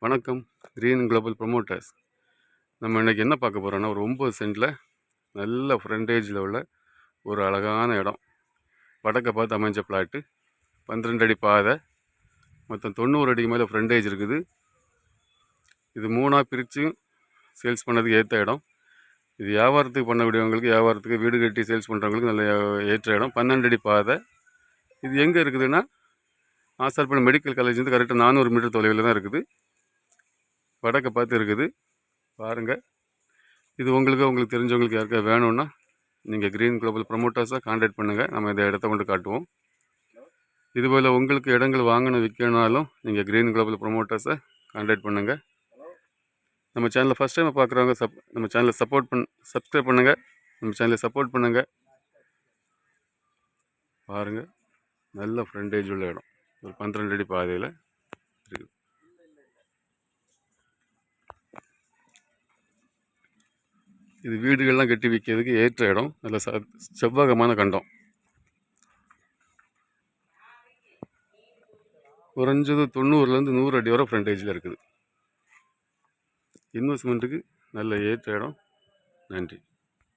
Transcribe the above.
வணக்கம். Green global promoters. நம்ம இன்றைக்கி என்ன பார்க்க போகிறோன்னா, ஒரு 9 சென்டில் நல்ல ஃப்ரண்டேஜில் உள்ள ஒரு அழகான இடம். வடக்க பார்த்து அமைஞ்ச பிளாட்டு, 12 அடி பாதை, மொத்தம் 90 அடிக்கு மேலே ஃப்ரண்டேஜ் இருக்குது. இது 3ஆக பிரித்து சேல்ஸ் பண்ணதுக்கு ஏற்ற இடம். இது வியாபாரத்துக்கு பண்ணக்கூடியவங்களுக்கு, வியாபாரத்துக்கு வீடு கட்டி சேல்ஸ் பண்ணுறவங்களுக்கு நல்ல ஏற்ற இடம். 12 அடி பாதை. இது எங்கே இருக்குதுன்னா, ஆசார்பேட்டை மெடிக்கல் காலேஜ் வந்து கரெக்டாக 400 மீட்டர் தொலைவில் தான் இருக்குது. வடக்க பார்த்து இருக்குது பாருங்கள். இது உங்களுக்கு தெரிஞ்சவங்களுக்கு யாருக்கா வேணும்னா நீங்கள் கிரீன் குளோபல் ப்ரொமோட்டர்ஸாக கான்டாக்ட் பண்ணுங்கள். நம்ம இந்த இடத்த கொண்டு காட்டுவோம். இதுபோல் உங்களுக்கு இடங்கள் வாங்கணும் விற்கணுனாலும் நீங்கள் கிரீன் குளோபல் ப்ரொமோட்டர்ஸை கான்டாக்ட் பண்ணுங்கள். நம்ம சேனலை ஃபஸ்ட் டைம் பார்க்குறவங்க நம்ம சேனலை சப்ஸ்கிரைப் பண்ணுங்கள். நம்ம சேனலை சப்போர்ட் பண்ணுங்கள். பாருங்கள், நல்ல ஃப்ரண்டேஜ் உள்ள இடம். ஒரு 12 அடி பாதையில் இருக்குது. இது வீடுகள்லாம் கட்டி விற்கிறதுக்கு ஏற்ற இடம். நல்ல செவ்வகமான கண்டம். குறைஞ்சது 90லேருந்து 100 அடி வரை ஃப்ரண்டேஜில் இருக்குது. இன்வெஸ்ட்மெண்ட்டுக்கு நல்ல ஏற்ற இடம். நன்றி.